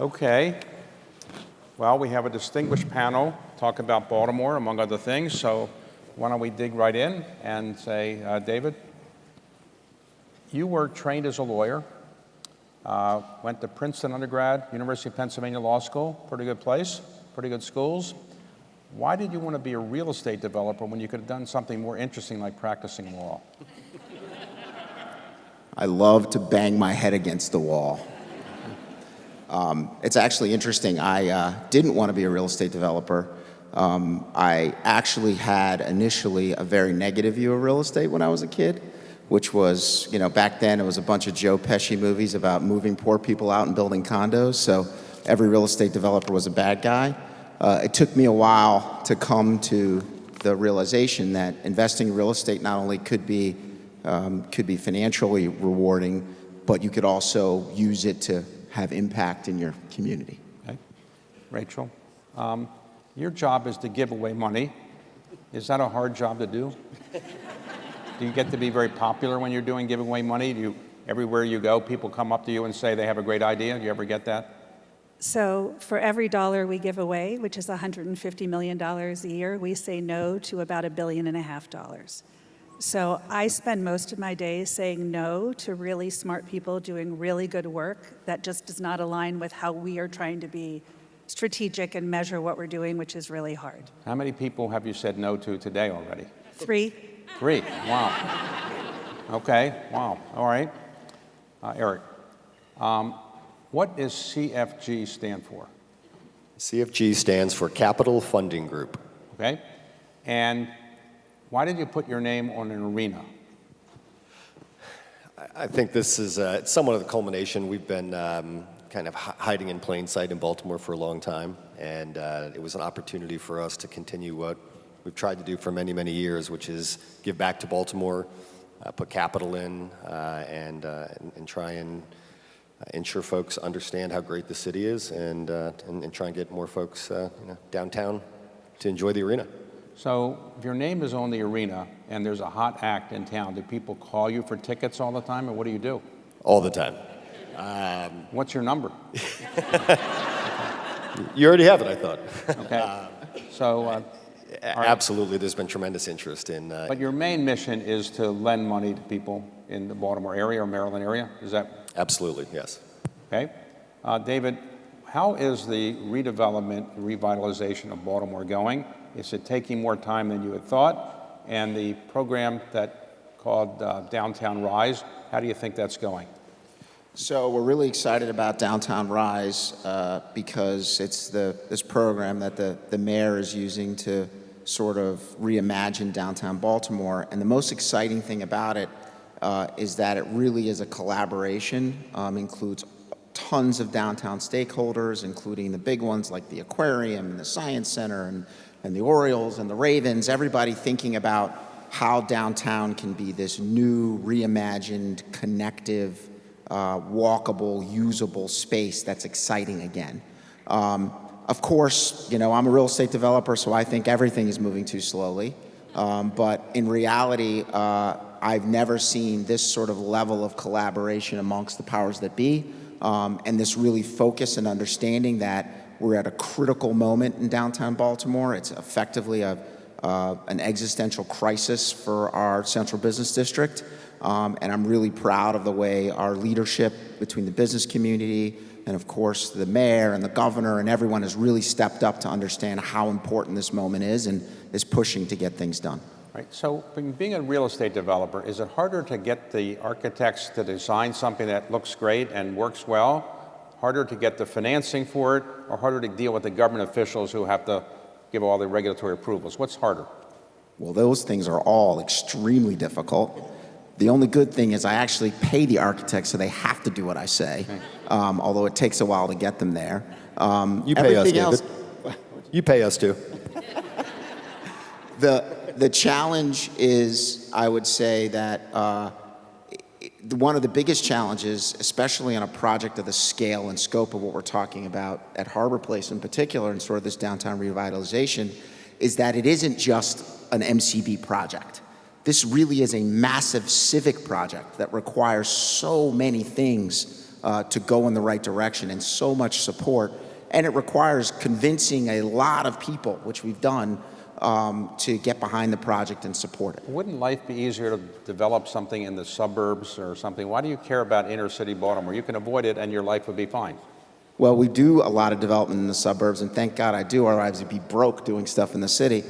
Okay. Well, we have a distinguished panel talk about Baltimore, among other things. So why don't we dig right in and say, David, you were trained as a lawyer, went to Princeton undergrad, University of Pennsylvania Law School, pretty good place, pretty good schools. Why did you want to be a real estate developer when you could have done something more interesting like practicing law? I love to bang my head against the wall. It's actually interesting. I didn't want to be a real estate developer. I actually had initially a very negative view of real estate when I was a kid, which was, back then it was a bunch of Joe Pesci movies about moving poor people out and building condos. So every real estate developer was a bad guy. It took me a while to come to the realization that investing in real estate not only could be financially rewarding, but you could also use it to have impact in your community. Okay. Rachel, your job is to give away money. Is that a hard job to do? Do you get to be very popular when you're giving away money? Everywhere you go, people come up to you and say they have a great idea? Do you ever get that? So for every dollar we give away, which is $150 million a year, we say no to about $1.5 billion. So I spend most of my days saying no to really smart people doing really good work that just does not align with how we are trying to be strategic and measure what we're doing, which is really hard. How many people have you said no to today already? 3. 3, wow. Okay, wow, all right. Eric, what does CFG stand for? CFG stands for Capital Funding Group. Okay, and why did you put your name on an arena? I think this is somewhat of the culmination. We've been kind of hiding in plain sight in Baltimore for a long time, and it was an opportunity for us to continue what we've tried to do for many, many years, which is give back to Baltimore, put capital in, and try and ensure folks understand how great the city is, and try and get more folks downtown to enjoy the arena. So if your name is on the arena and there's a hot act in town, do people call you for tickets all the time, or what do you do? All the time. What's your number? You already have it, I thought. Okay. So absolutely, there's been tremendous interest in. But your main mission is to lend money to people in the Baltimore area or Maryland area. Is that? Absolutely, yes. Okay. David, how is the redevelopment, revitalization of Baltimore going? Is it taking more time than you had thought? And the program called Downtown Rise, how do you think that's going? So we're really excited about Downtown Rise because it's this program that the mayor is using to sort of reimagine downtown Baltimore. And the most exciting thing about it is that it really is a collaboration, includes tons of downtown stakeholders, including the big ones like the aquarium and the science center and the Orioles and the Ravens, everybody thinking about how downtown can be this new, reimagined, connective, walkable, usable space that's exciting again. Of course, I'm a real estate developer, so I think everything is moving too slowly. But in reality, I've never seen this sort of level of collaboration amongst the powers that be, and this really focus and understanding that we're at a critical moment in downtown Baltimore. It's effectively an existential crisis for our central business district. And I'm really proud of the way our leadership between the business community and, of course, the mayor and the governor and everyone has really stepped up to understand how important this moment is and is pushing to get things done. Right. So being a real estate developer, is it harder to get the architects to design something that looks great and works well, harder to get the financing for it, or harder to deal with the government officials who have to give all the regulatory approvals? What's harder? Well, those things are all extremely difficult. The only good thing is I actually pay the architects, so they have to do what I say, although it takes a while to get them there. You pay us, David. You pay us, too. The challenge is, I would say, that one of the biggest challenges, especially on a project of the scale and scope of what we're talking about at Harbor Place in particular, and sort of this downtown revitalization, is that it isn't just an MCB project. This really is a massive civic project that requires so many things to go in the right direction, and so much support. And it requires convincing a lot of people, which we've done, to get behind the project and support it. Wouldn't life be easier to develop something in the suburbs or something? Why do you care about inner city Baltimore? You can avoid it and your life would be fine. Well, we do a lot of development in the suburbs, and thank God I do, otherwise I'd be broke doing stuff in the city.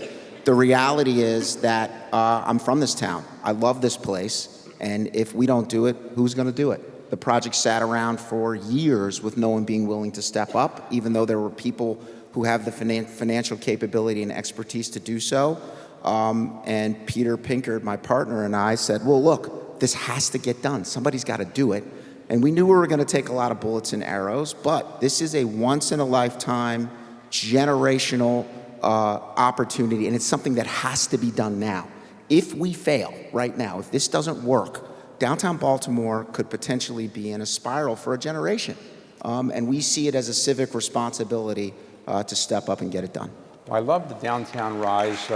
The reality is that I'm from this town. I love this place, and if we don't do it, who's going to do it? The project sat around for years with no one being willing to step up, even though there were people who have the financial capability and expertise to do so. And Peter Pinkard, my partner, and I said, well, look, this has to get done. Somebody's got to do it. And we knew we were going to take a lot of bullets and arrows, but this is a once-in-a-lifetime, generational opportunity, and it's something that has to be done now. If we fail right now, if this doesn't work, downtown Baltimore could potentially be in a spiral for a generation. And we see it as a civic responsibility to step up and get it done. I love the Downtown Rise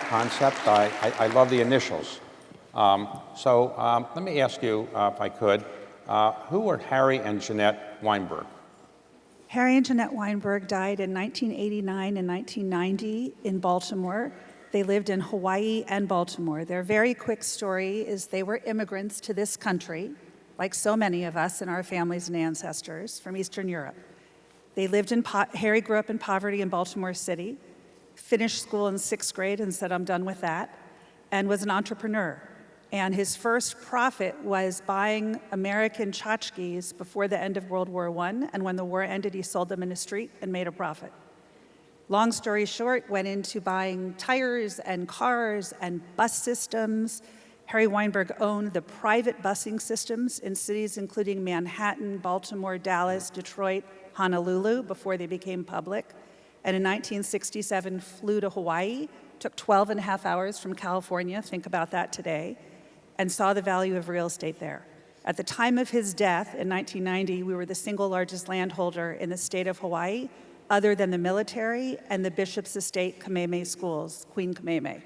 concept. I love the initials. So let me ask you, if I could, who were Harry and Jeanette Weinberg? Harry and Jeanette Weinberg died in 1989 and 1990 in Baltimore. They lived in Hawaii and Baltimore. Their very quick story is they were immigrants to this country, like so many of us and our families and ancestors from Eastern Europe. They lived in, Harry grew up in poverty in Baltimore City, finished school in 6th grade and said, I'm done with that, and was an entrepreneur. And his first profit was buying American tchotchkes before the end of World War I, and when the war ended, he sold them in the street and made a profit. Long story short, went into buying tires and cars and bus systems. Harry Weinberg owned the private busing systems in cities including Manhattan, Baltimore, Dallas, Detroit, Honolulu before they became public. And in 1967, flew to Hawaii, took 12 and a half hours from California, think about that today, and saw the value of real estate there. At the time of his death in 1990, we were the single largest landholder in the state of Hawaii, other than the military and the Bishop's Estate Kamehameha Schools, Queen Kamehameha.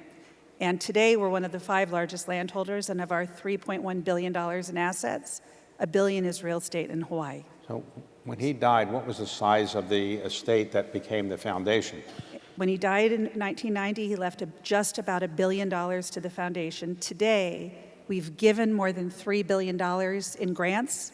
And today, we're one of the 5 largest landholders, and of our $3.1 billion in assets, $1 billion is real estate in Hawaii. So when he died, what was the size of the estate that became the foundation? When he died in 1990, he left just about $1 billion to the foundation. Today, we've given more than $3 billion in grants,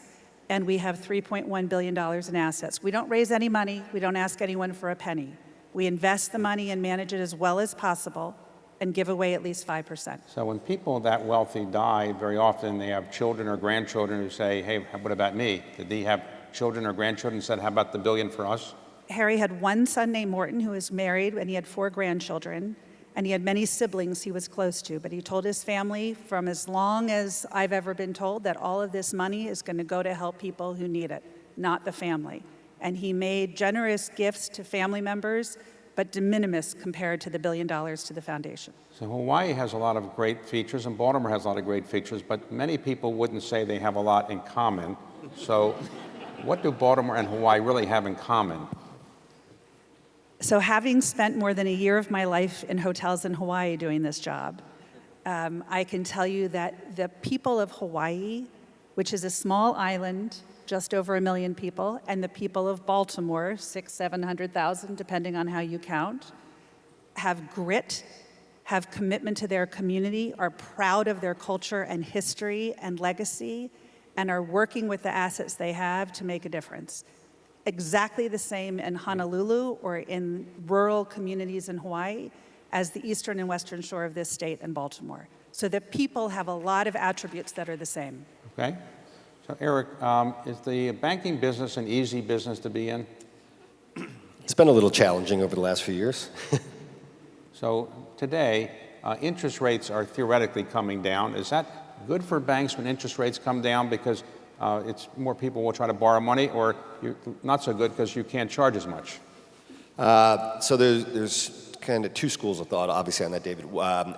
and we have $3.1 billion in assets. We don't raise any money. We don't ask anyone for a penny. We invest the money and manage it as well as possible and give away at least 5%. So when people that wealthy die, very often they have children or grandchildren who say, hey, what about me? Did he have children or grandchildren who said, how about the $1 billion for us? Harry had one son named Morton who was married, and he had 4 grandchildren, and he had many siblings he was close to. But he told his family, from as long as I've ever been told, that all of this money is going to go to help people who need it, not the family. And he made generous gifts to family members, but de minimis compared to the $1 billion to the foundation. So Hawaii has a lot of great features, and Baltimore has a lot of great features, but many people wouldn't say they have a lot in common. So what do Baltimore and Hawaii really have in common? So having spent more than a year of my life in hotels in Hawaii doing this job, I can tell you that the people of Hawaii, which is a small island, just over 1 million people, and the people of Baltimore, 600,000-700,000, depending on how you count, have grit, have commitment to their community, are proud of their culture and history and legacy, and are working with the assets they have to make a difference. Exactly the same in Honolulu or in rural communities in Hawaii as the eastern and western shore of this state and Baltimore. So the people have a lot of attributes that are the same. Okay. So Eric, is the banking business an easy business to be in? It's been a little challenging over the last few years. So today, interest rates are theoretically coming down. Is that good for banks when interest rates come down because it's more people will try to borrow money, or not so good because you can't charge as much? So there's kind of 2 schools of thought, obviously, on that, David.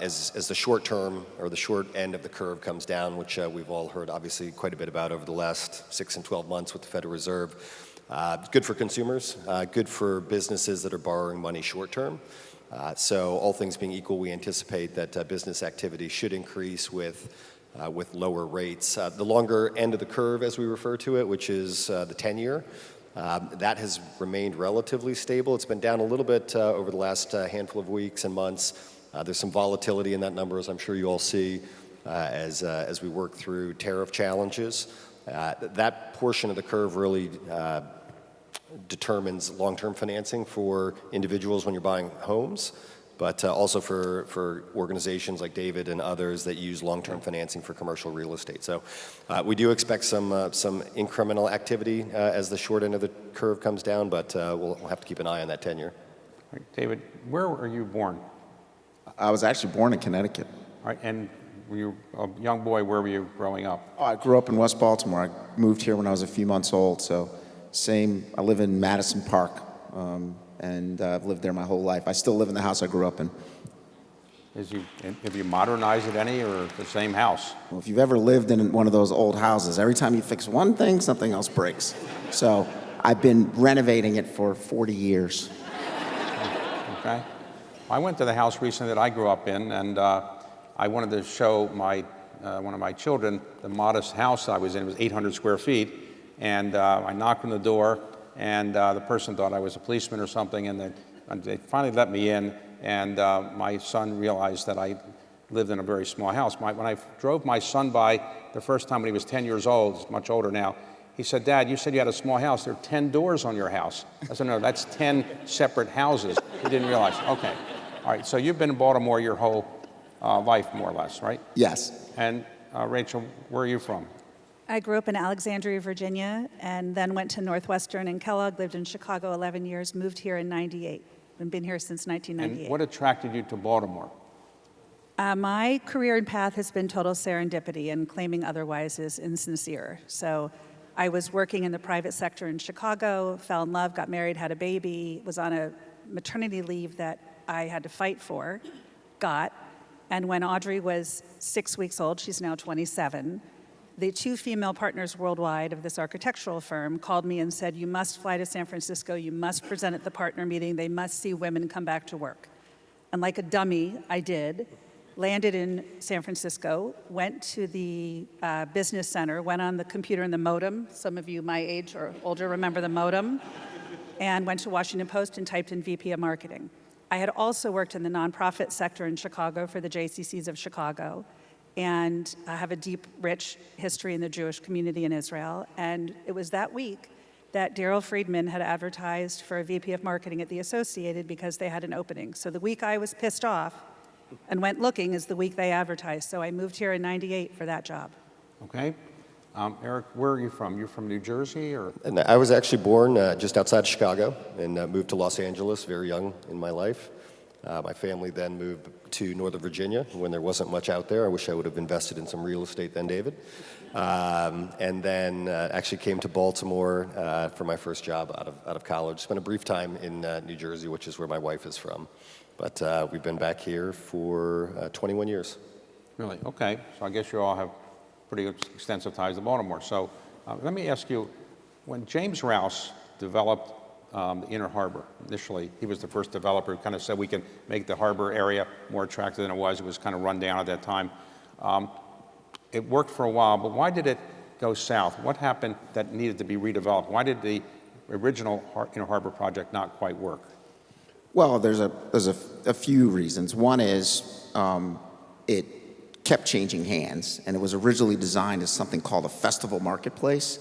As the short term or the short end of the curve comes down, which we've all heard obviously quite a bit about over the last 6 and 12 months with the Federal Reserve. Good for consumers, good for businesses that are borrowing money short term. So all things being equal, we anticipate that business activity should increase with with lower rates. The longer end of the curve, as we refer to it, which is the 10-year, that has remained relatively stable. It's been down a little bit over the last handful of weeks and months. There's some volatility in that number, as I'm sure you all see, as we work through tariff challenges. That portion of the curve really determines long-term financing for individuals when you're buying homes, but also for organizations like David and others that use long-term financing for commercial real estate. So we do expect some incremental activity as the short end of the curve comes down, but we'll have to keep an eye on that 10-year. Right. David, where were you born? I was actually born in Connecticut. All right, and were you a young boy, where were you growing up? Oh, I grew up in West Baltimore. I moved here when I was a few months old, so I live in Madison Park, and I've lived there my whole life. I still live in the house I grew up in. Have you modernized it any, or the same house? Well, if you've ever lived in one of those old houses, every time you fix one thing, something else breaks. So I've been renovating it for 40 years. Okay. I went to the house recently that I grew up in, and I wanted to show one of my children the modest house I was in. It was 800 square feet, and I knocked on the door, and the person thought I was a policeman or something, and they finally let me in, and my son realized that I lived in a very small house. When I drove my son by the first time when he was 10 years old, he's much older now, he said, "Dad, you said you had a small house. There are 10 doors on your house." I said, "No, that's 10 separate houses." He didn't realize. Okay. All right, so you've been in Baltimore your whole life, more or less, right? Yes. And Rachel, where are you from? I grew up in Alexandria, Virginia, and then went to Northwestern and Kellogg, lived in Chicago 11 years, moved here in 98, and been here since 1998. And what attracted you to Baltimore? My career and path has been total serendipity, and claiming otherwise is insincere. So I was working in the private sector in Chicago, fell in love, got married, had a baby, was on a maternity leave that I had to fight for, and when Audrey was 6 weeks old, she's now 27, the two female partners worldwide of this architectural firm called me and said, "You must fly to San Francisco, you must present at the partner meeting, they must see women come back to work." And like a dummy, I did, landed in San Francisco, went to the business center, went on the computer in the modem, some of you my age or older remember the modem, and went to Washington Post and typed in VP of Marketing. I had also worked in the nonprofit sector in Chicago for the JCCs of Chicago, and I have a deep, rich history in the Jewish community in Israel. And it was that week that Daryl Friedman had advertised for a VP of Marketing at the Associated because they had an opening. So the week I was pissed off and went looking is the week they advertised. So I moved here in 98 for that job. Okay. Eric, where are you from? You're from New Jersey, or? And I was actually born just outside Chicago and moved to Los Angeles very young in my life. My family then moved to Northern Virginia when there wasn't much out there. I wish I would have invested in some real estate then, David. And then actually came to Baltimore for my first job out of college. Spent a brief time in New Jersey, which is where my wife is from. But we've been back here for 21 years. Really? Okay. So I guess you all have pretty extensive ties to Baltimore. So let me ask you, when James Rouse developed the Inner Harbor, initially, he was the first developer who kind of said we can make the harbor area more attractive than it was. It was kind of run down at that time. It worked for a while, but why did it go south? What happened that needed to be redeveloped? Why did the original Inner Harbor project not quite work? Well, there's a few reasons. One is it kept changing hands, and it was originally designed as something called a festival marketplace,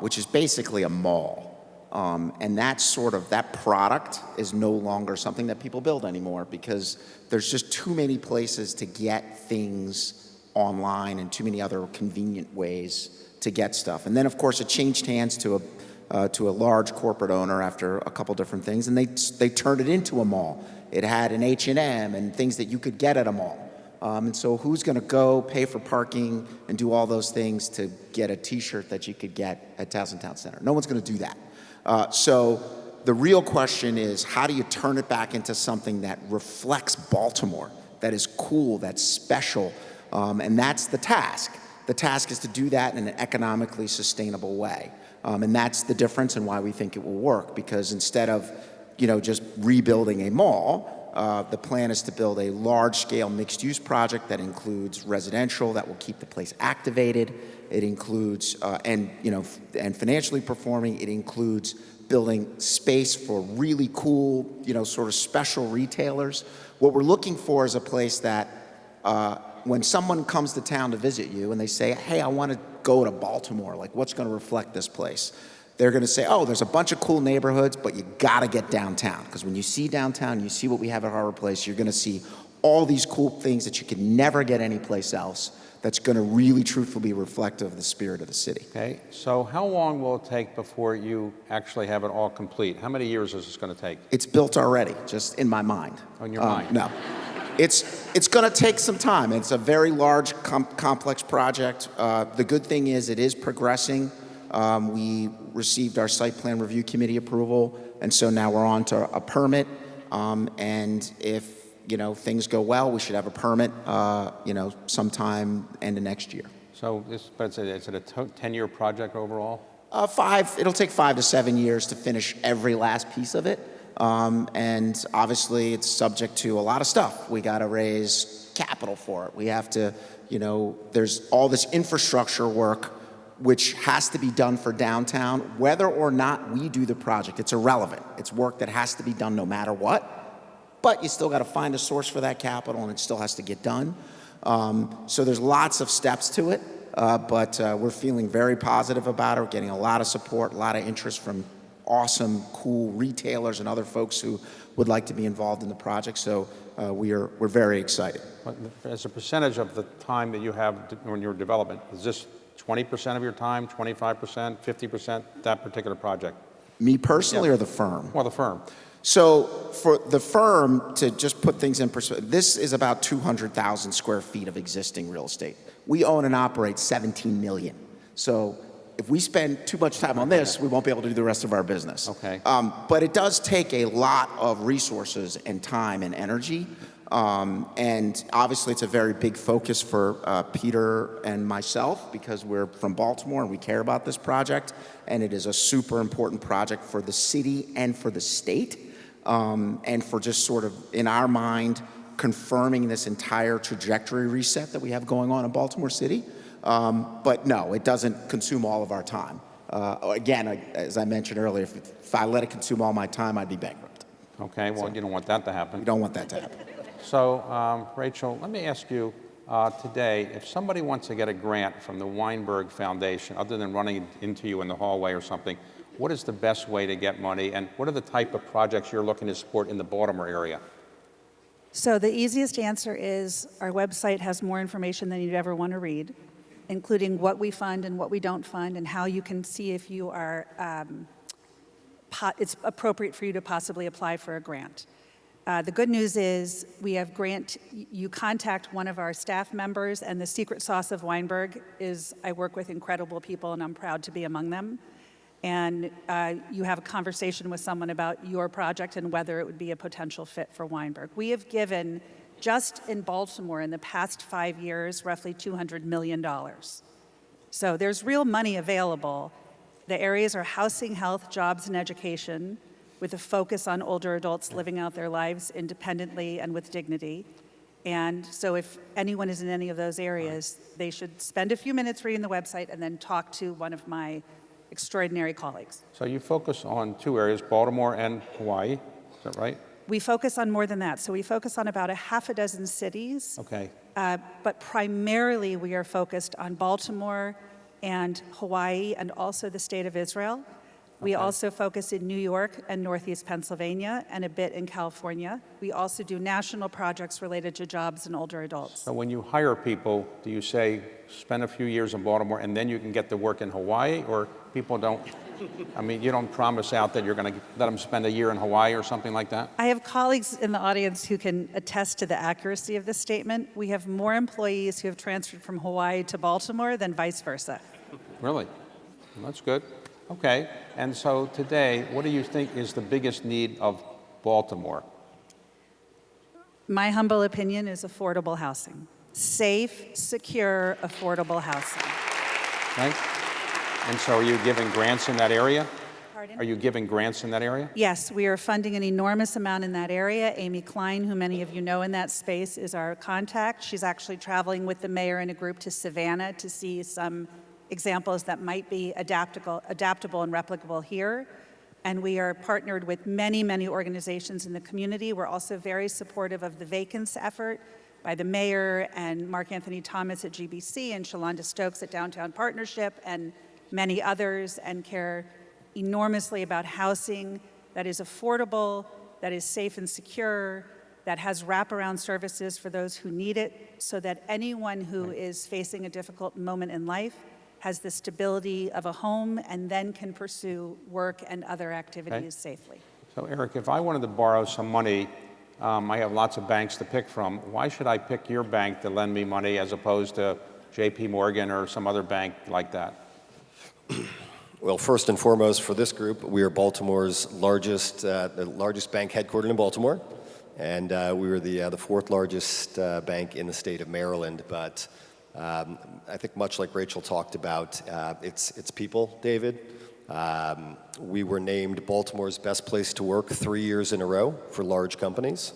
which is basically a mall. And that product is no longer something that people build anymore because there's just too many places to get things online and too many other convenient ways to get stuff. And then, of course, it changed hands to a large corporate owner after a couple different things, and they turned it into a mall. It had an H&M and things that you could get at a mall. And so who's going to go pay for parking and do all those things to get a T-shirt that you could get at Towson Town Center? No one's going to do that. So the real question is, how do you turn it back into something that reflects Baltimore, that is cool, that's special? And that's the task. The task is to do that in an economically sustainable way. And that's the difference and why we think it will work, because instead of just rebuilding a mall, The plan is to build a large-scale mixed-use project that includes residential that will keep the place activated. It includes, and financially performing, it includes building space for really cool, sort of special retailers. What we're looking for is a place that when someone comes to town to visit you and they say, hey, I want to go to Baltimore, like what's going to reflect this place? They're going to say, oh, there's a bunch of cool neighborhoods, but you got to get downtown. Because when you see downtown, you see what we have at Harbor Place, you're going to see all these cool things that you can never get anyplace else that's going to really truthfully be reflective of the spirit of the city. Okay, so how long will it take before you actually have it all complete? How many years is this going to take? It's built already, just in my mind. On your mind? No. It's going to take some time. It's a very large, complex project. The good thing is it is progressing. We received our site plan review committee approval, and so now we're on to a permit. And if things go well, we should have a permit, sometime end of next year. So is it a 10-year project overall? It'll take 5 to 7 years to finish every last piece of it. And obviously it's subject to a lot of stuff. We got to raise capital for it. We have to, there's all this infrastructure work which has to be done for downtown, whether or not we do the project. It's irrelevant. It's work that has to be done no matter what, but you still got to find a source for that capital, and it still has to get done. So there's lots of steps to it, but we're feeling very positive about it. We're getting a lot of support, a lot of interest from awesome, cool retailers and other folks who would like to be involved in the project. So we're very excited. As a percentage of the time that you have in your development, is this 20% of your time, 25%, 50%, that particular project? Me personally, or the firm? Well, the firm. So for the firm, to just put things in perspective, this is about 200,000 square feet of existing real estate. We own and operate 17 million. So if we spend too much time on this, we won't be able to do the rest of our business. Okay. But it does take a lot of resources and time and energy. And obviously it's a very big focus for Peter and myself because we're from Baltimore and we care about this project. And it is a super important project for the city and for the state. And for just sort of, in our mind, confirming this entire trajectory reset that we have going on in Baltimore City. But no, it doesn't consume all of our time. Again, as I mentioned earlier, if I let it consume all my time, I'd be bankrupt. Okay, well, you don't want that to happen. We don't want that to happen. So, Rachel, let me ask you today, if somebody wants to get a grant from the Weinberg Foundation, other than running into you in the hallway or something, what is the best way to get money, and what are the type of projects you're looking to support in the Baltimore area? So the easiest answer is our website has more information than you'd ever want to read, including what we fund and what we don't fund, and how you can see if you are, it's appropriate for you to possibly apply for a grant. The good news is we have you contact one of our staff members, and the secret sauce of Weinberg is I work with incredible people, and I'm proud to be among them. And you have a conversation with someone about your project and whether it would be a potential fit for Weinberg. We have given, just in Baltimore in the past 5 years, roughly $200 million. So there's real money available. The areas are housing, health, jobs, and education, with a focus on older adults living out their lives independently and with dignity. And so if anyone is in any of those areas, they should spend a few minutes reading the website and then talk to one of my extraordinary colleagues. So you focus on 2 areas, Baltimore and Hawaii, is that right? We focus on more than that. So we focus on about 6 cities. Okay. But primarily we are focused on Baltimore and Hawaii and also the state of Israel. We also focus in New York and Northeast Pennsylvania and a bit in California. We also do national projects related to jobs and older adults. So when you hire people, do you say, spend a few years in Baltimore and then you can get to work in Hawaii? Or people don't, I mean, you don't promise out that you're going to let them spend a year in Hawaii or something like that? I have colleagues in the audience who can attest to the accuracy of this statement. We have more employees who have transferred from Hawaii to Baltimore than vice versa. Really? Well, that's good. Okay, and so today, what do you think is the biggest need of Baltimore? My humble opinion is affordable housing. Safe, secure, affordable housing. Right? And so are you giving grants in that area? Pardon? Are you giving grants in that area? Yes, we are funding an enormous amount in that area. Amy Klein, who many of you know in that space, is our contact. She's actually traveling with the mayor in a group to Savannah to see some examples that might be adaptable and replicable here. And we are partnered with many, many organizations in the community. We're also very supportive of the Vacants effort by the mayor and Mark Anthony Thomas at GBC and Shalonda Stokes at Downtown Partnership and many others, and care enormously about housing that is affordable, that is safe and secure, that has wraparound services for those who need it, so that anyone who is facing a difficult moment in life has the stability of a home and then can pursue work and other activities safely. So Eric, if I wanted to borrow some money, I have lots of banks to pick from. Why should I pick your bank to lend me money as opposed to JP Morgan or some other bank like that? Well, first and foremost, for this group, we are Baltimore's largest, the largest bank headquartered in Baltimore, and we were the fourth largest bank in the state of Maryland. But I think much like Rachel talked about, it's people, David. We were named Baltimore's best place to work 3 years in a row for large companies.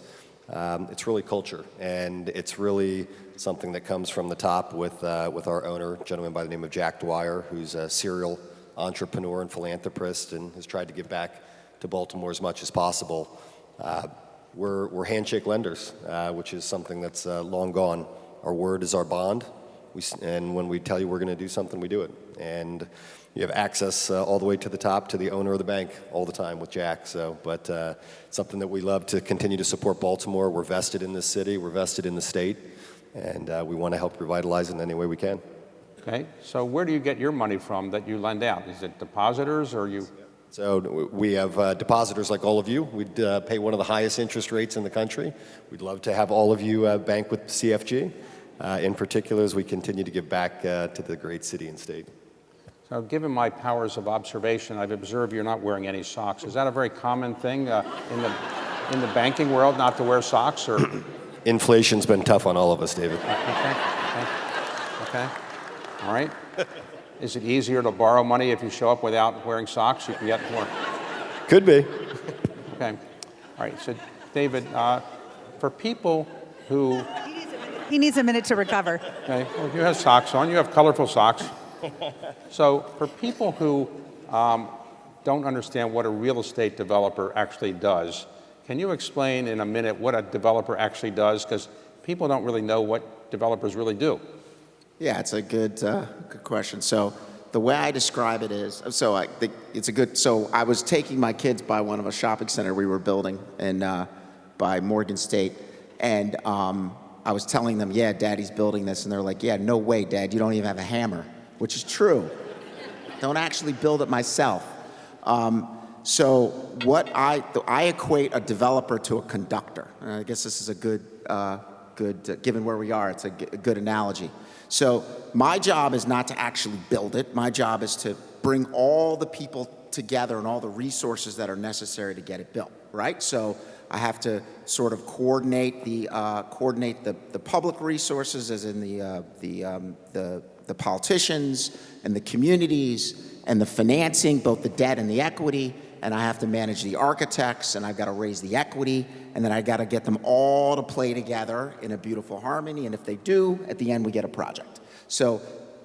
It's really culture, and it's really something that comes from the top with our owner, a gentleman by the name of Jack Dwyer, who's a serial entrepreneur and philanthropist and has tried to give back to Baltimore as much as possible. We're handshake lenders, which is something that's long gone. Our word is our bond, and when we tell you we're going to do something, we do it. And you have access all the way to the top to the owner of the bank all the time with Jack. But something that we love to continue to support Baltimore. We're vested in this city, we're vested in the state, and we want to help revitalize it in any way we can. Okay, so where do you get your money from that you lend out? Is it depositors or you? So we have depositors like all of you. We'd pay one of the highest interest rates in the country. We'd love to have all of you bank with CFG, in particular as we continue to give back to the great city and state. So given my powers of observation, I've observed you're not wearing any socks. Is that a very common thing in the banking world, not to wear socks? Or? Inflation's been tough on all of us, David. Okay. All right. Is it easier to borrow money if you show up without wearing socks? You can get more. Could be. Okay. All right. So, David, for people who... He needs a minute to recover. Okay. Well, you have socks on. You have colorful socks. So, for people who don't understand what a real estate developer actually does, can you explain in a minute what a developer actually does? Because people don't really know what developers really do. Yeah, it's a good question. So the way I describe it is, so I was taking my kids by one of a shopping center we were building by Morgan State, and I was telling them, yeah, Daddy's building this, and they're like, yeah, no way, Dad, you don't even have a hammer, which is true. Don't actually build it myself. So what I equate a developer to a conductor. And I guess this is a good, given where we are, it's a good analogy. So my job is not to actually build it. My job is to bring all the people together and all the resources that are necessary to get it built, right? So I have to sort of coordinate the public resources, as in the politicians and the communities and the financing, both the debt and the equity. And I have to manage the architects, and I've got to raise the equity, and then I got to get them all to play together in a beautiful harmony. And if they do, at the end we get a project. So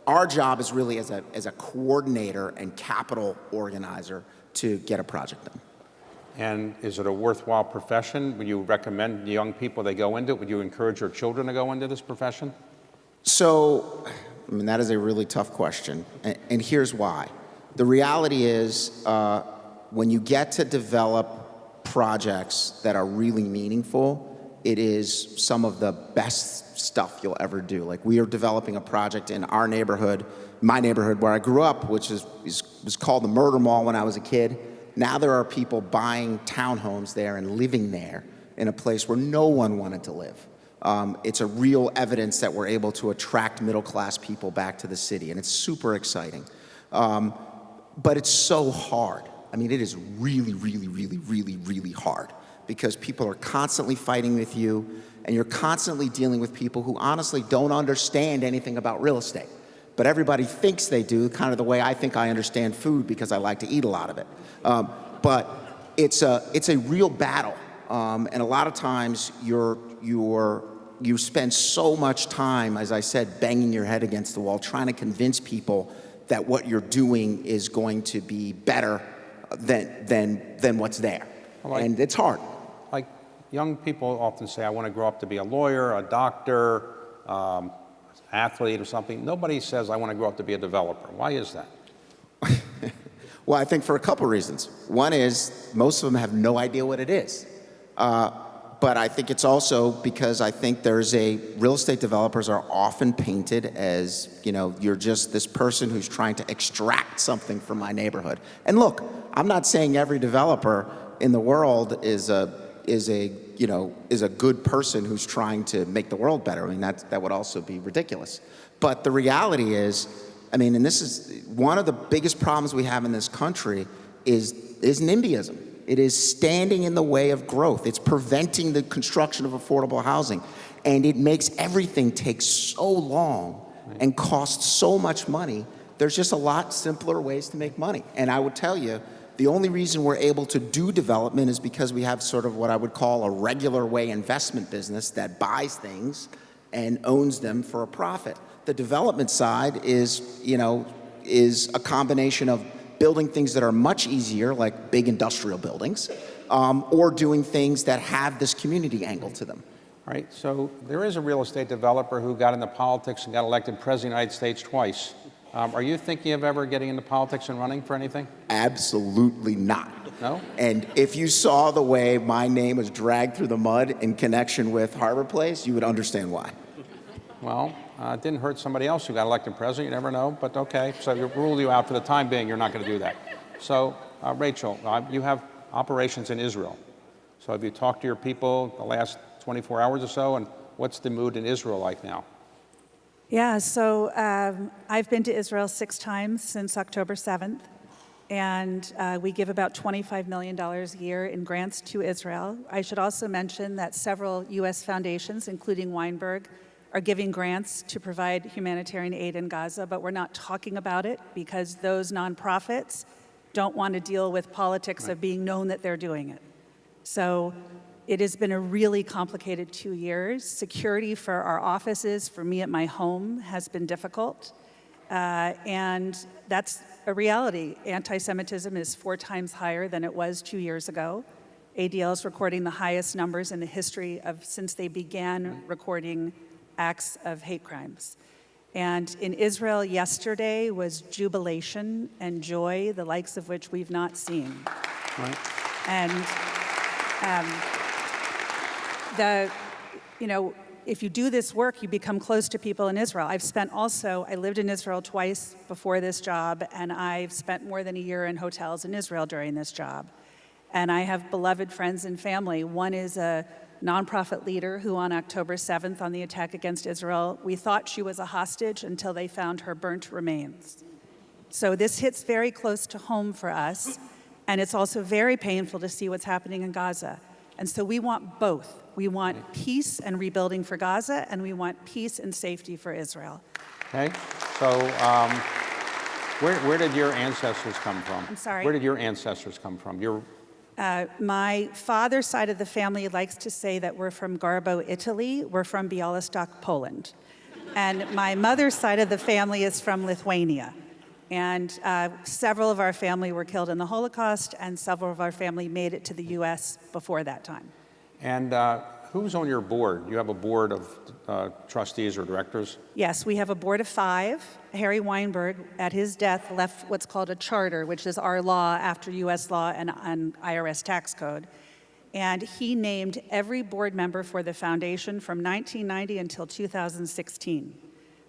our job is really as a coordinator and capital organizer to get a project done. And is it a worthwhile profession? Would you recommend young people they go into it? Would you encourage your children to go into this profession? So, I mean, that is a really tough question, and here's why. The reality is, when you get to develop projects that are really meaningful, it is some of the best stuff you'll ever do. Like, we are developing a project in our neighborhood, my neighborhood where I grew up, which was called the Murder Mall when I was a kid. Now there are people buying townhomes there and living there in a place where no one wanted to live. It's a real evidence that we're able to attract middle-class people back to the city, and it's super exciting. But it's so hard. I mean, it is really, really, really, really, really hard, because people are constantly fighting with you, and you're constantly dealing with people who honestly don't understand anything about real estate. but everybody thinks they do, kind of the way I think I understand food because I like to eat a lot of it. But it's a real battle, and a lot of times you spend so much time, as I said, banging your head against the wall, trying to convince people that what you're doing is going to be better than what's there, and it's hard. Like young people often say, I want to grow up to be a lawyer, a doctor, athlete or something. Nobody says, I want to grow up to be a developer. Why is that? Well, I think for a couple reasons. One is most of them have no idea what it is. But I think it's also because I think real estate developers are often painted as, you're just this person who's trying to extract something from my neighborhood. And look, I'm not saying every developer in the world is a good person who's trying to make the world better. I mean, that would also be ridiculous. But the reality is, and this is one of the biggest problems we have in this country is NIMBYism. It is standing in the way of growth. It's preventing the construction of affordable housing. And it makes everything take so long and cost so much money. There's just a lot simpler ways to make money. And I would tell you, the only reason we're able to do development is because we have sort of what I would call a regular way investment business that buys things and owns them for a profit. The development side is a combination of building things that are much easier, like big industrial buildings, or doing things that have this community angle to them. All right, so there is a real estate developer who got into politics and got elected president of the United States twice. Are you thinking of ever getting into politics and running for anything? Absolutely not. No? And if you saw the way my name was dragged through the mud in connection with Harbor Place, you would understand why. Well, it didn't hurt somebody else who got elected president. You never know, but okay. So you rule you out for the time being. You're not going to do that. So, Rachel, you have operations in Israel. So have you talked to your people the last 24 hours or so, and what's the mood in Israel like now? Yeah, so I've been to Israel 6 times since October 7th, and we give about $25 million a year in grants to Israel. I should also mention that several U.S. foundations, including Weinberg, are giving grants to provide humanitarian aid in Gaza, but we're not talking about it because those nonprofits don't want to deal with politics of being known that they're doing it. So it has been a really complicated 2 years. Security for our offices, for me at my home, has been difficult. And that's a reality. Anti-Semitism is 4 times higher than it was 2 years ago. ADL is recording the highest numbers in the history since they began recording acts of hate crimes. And in Israel yesterday was jubilation and joy, the likes of which we've not seen. Right. And if you do this work, you become close to people in Israel. I lived in Israel twice before this job, and I've spent more than a year in hotels in Israel during this job. And I have beloved friends and family. One is a nonprofit leader who on October 7th on the attack against Israel, we thought she was a hostage until they found her burnt remains. So this hits very close to home for us, and it's also very painful to see what's happening in Gaza. And so we want both. We want peace and rebuilding for Gaza, and we want peace and safety for Israel. Okay, so where did your ancestors come from? I'm sorry? Where did your ancestors come from? My father's side of the family likes to say that we're from Garbo, Italy. We're from Białystok, Poland. And my mother's side of the family is from Lithuania. And several of our family were killed in the Holocaust, and several of our family made it to the U.S. before that time. And who's on your board? You have a board of trustees or directors? Yes, we have a board of 5. Harry Weinberg, at his death, left what's called a charter, which is our law after U.S. law and IRS tax code. And he named every board member for the foundation from 1990 until 2016.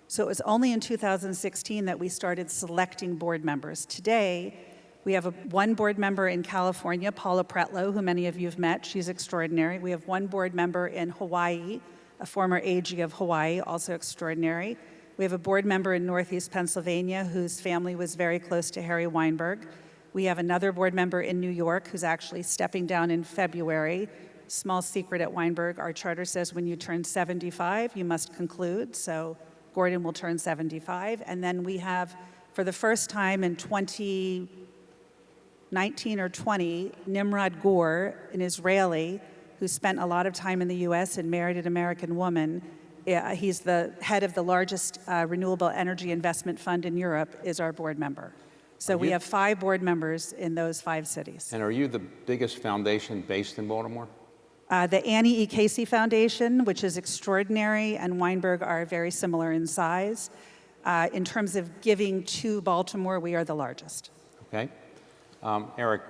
So it was only in 2016 that we started selecting board members. Today, we have one board member in California, Paula Pretlow, who many of you have met. She's extraordinary. We have one board member in Hawaii, a former AG of Hawaii, also extraordinary. We have a board member in Northeast Pennsylvania whose family was very close to Harry Weinberg. We have another board member in New York who's actually stepping down in February. Small secret at Weinberg, our charter says when you turn 75, you must conclude. So Gordon will turn 75. And then we have, for the first time in 2019 or 20, Nimrod Gore, an Israeli who spent a lot of time in the U.S. and married an American woman. He's the head of the largest renewable energy investment fund in Europe, is our board member. So we have 5 board members in those 5 cities. And are you the biggest foundation based in Baltimore? The Annie E. Casey Foundation, which is extraordinary, and Weinberg are very similar in size. In terms of giving to Baltimore, we are the largest. Okay. Eric,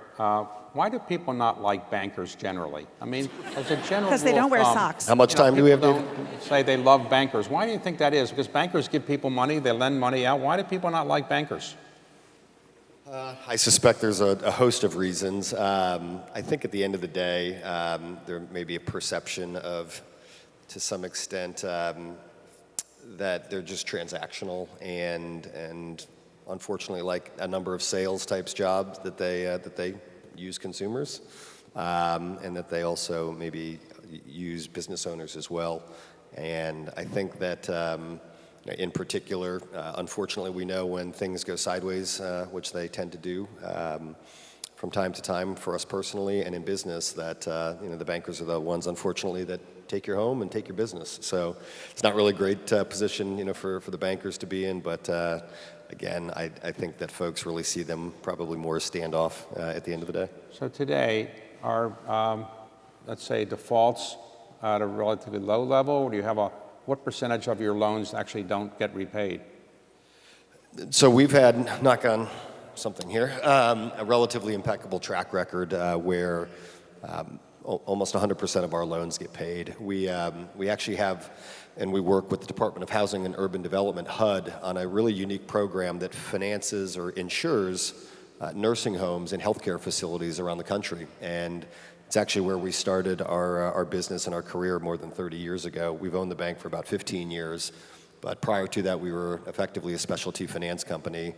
why do people not like bankers generally? I mean, as a general Because they rule don't of wear thumb, socks. How much time do we have, people David? don't say they love bankers. Why do you think that is? Because bankers give people money, they lend money out. Why do people not like bankers? I suspect there's a host of reasons. I think at the end of the day, there may be a perception of, to some extent, that they're just transactional and unfortunately, like a number of sales types jobs that they use consumers, and that they also maybe use business owners as well. And I think that in particular, unfortunately, we know when things go sideways, which they tend to do from time to time for us personally and in business, that the bankers are the ones, unfortunately, that take your home and take your business. So it's not really a great position, for the bankers to be in. But again, I think that folks really see them probably more as standoff at the end of the day. So today, are, let's say, defaults at a relatively low level? Or do you have what percentage of your loans actually don't get repaid? So we've had, knock on something here, a relatively impeccable track record where almost 100% of our loans get paid. We actually have, and we work with the Department of Housing and Urban Development, HUD, on a really unique program that finances or insures nursing homes and healthcare facilities around the country. And it's actually where we started our business and our career more than 30 years ago. We've owned the bank for about 15 years, but prior to that, we were effectively a specialty finance company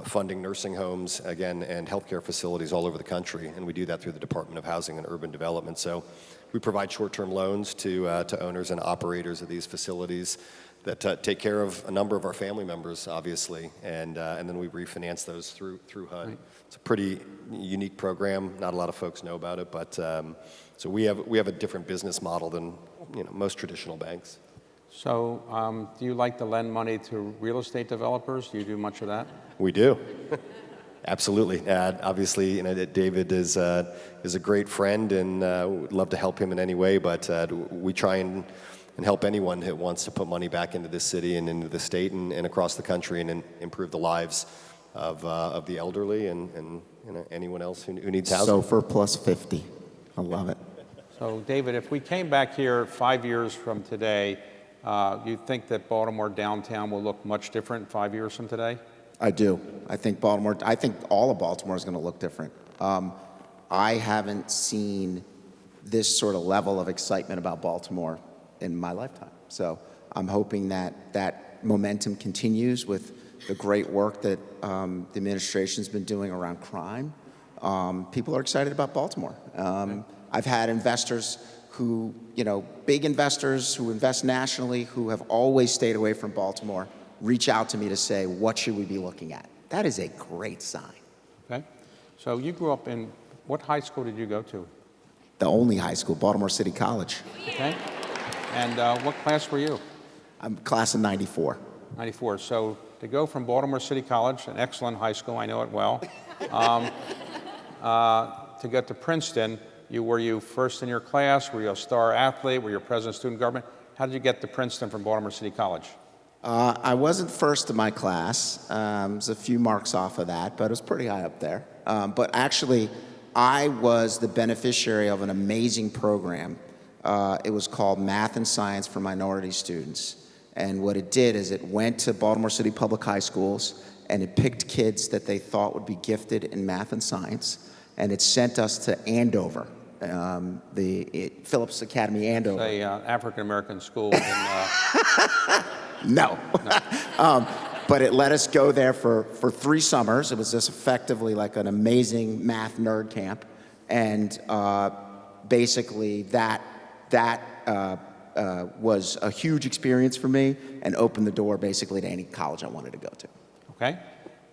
funding nursing homes, again, and healthcare facilities all over the country, and we do that through the Department of Housing and Urban Development. So we provide short-term loans to owners and operators of these facilities that take care of a number of our family members, obviously, and then we refinance those through HUD. Right. It's a pretty unique program. Not a lot of folks know about it, but so we have a different business model than most traditional banks. So do you like to lend money to real estate developers? Do you do much of that? We do. Absolutely. Obviously, David is a great friend, and would love to help him in any way, but we try and help anyone who wants to put money back into this city and into the state and across the country and improve the lives of the elderly and anyone else who needs housing. SOFR plus 50. I love it. So, David, if we came back here 5 years from today, you think that Baltimore downtown will look much different 5 years from today? I do. I think all of Baltimore is going to look different. I haven't seen this sort of level of excitement about Baltimore in my lifetime. So I'm hoping that momentum continues with the great work that the administration's been doing around crime. People are excited about Baltimore. I've had investors who, big investors who invest nationally, who have always stayed away from Baltimore, reach out to me to say, what should we be looking at? That is a great sign. Okay. So you grew up in, what high school did you go to? The only high school, Baltimore City College. Okay. And what class were you? I'm class of 94. 94. So to go from Baltimore City College, an excellent high school, I know it well, to get to Princeton, were you first in your class? Were you a star athlete? Were you president of student government? How did you get to Princeton from Baltimore City College? I wasn't first in my class. There's a few marks off of that, but it was pretty high up there. But actually, I was the beneficiary of an amazing program. It was called Math and Science for Minority Students. And what it did is it went to Baltimore City Public High Schools, and it picked kids that they thought would be gifted in math and science, and it sent us to Andover, Phillips Academy, Andover. It's a African-American school in... No. But it let us go there for 3 summers. It was just effectively like an amazing math nerd camp. And basically that was a huge experience for me and opened the door basically to any college I wanted to go to. Okay.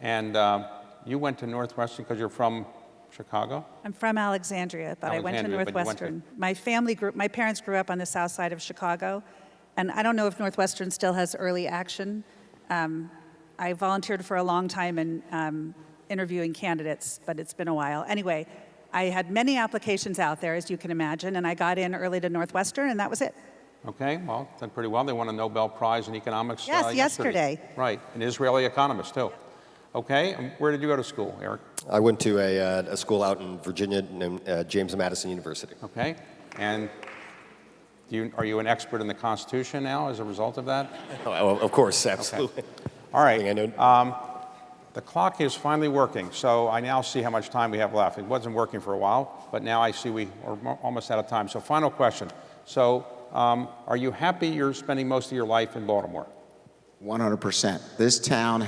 And you went to Northwestern because you're from Chicago? I'm from Alexandria, but I went to Alexandria, but you went Northwestern. My parents grew up on the south side of Chicago, and I don't know if Northwestern still has early action. I volunteered for a long time in interviewing candidates, but it's been a while. Anyway, I had many applications out there, as you can imagine, and I got in early to Northwestern, and that was it. Okay, well, done pretty well. They won a Nobel Prize in economics Yes, yesterday. Right, an Israeli economist, too. Okay, and where did you go to school, Eric? I went to a school out in Virginia named James Madison University. Okay, and are you an expert in the Constitution now as a result of that? Oh, of course, absolutely. All right, I know. the clock is finally working, so I now see how much time we have left. It wasn't working for a while, but now I see we are almost out of time. So final question. So are you happy you're spending most of your life in Baltimore? 100%. This town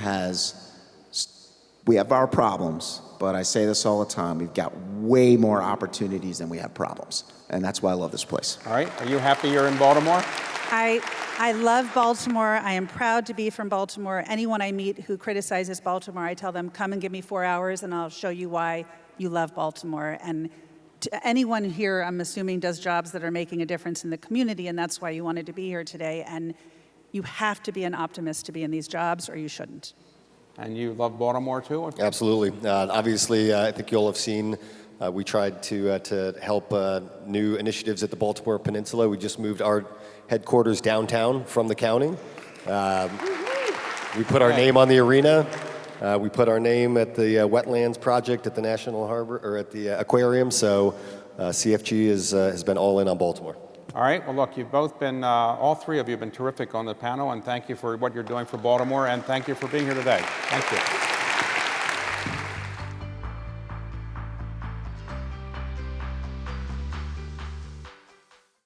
we have our problems, but I say this all the time, we've got way more opportunities than we have problems. And that's why I love this place. All right, are you happy you're in Baltimore? I love Baltimore. I am proud to be from Baltimore. Anyone I meet who criticizes Baltimore, I tell them, come and give me 4 hours and I'll show you why you love Baltimore. And to anyone here, I'm assuming, does jobs that are making a difference in the community, and that's why you wanted to be here today. And you have to be an optimist to be in these jobs, or you shouldn't. And you love Baltimore, too? Absolutely. Obviously, I think you'll have seen we tried to help new initiatives at the Baltimore Peninsula. We just moved our headquarters downtown from the county. We put our name on the arena. We put our name at the wetlands project at the National Harbor, or at the aquarium. So CFG has been all in on Baltimore. All right, well, look, you've both been, all three of you have been terrific on the panel, and thank you for what you're doing for Baltimore, and thank you for being here today. Thank you.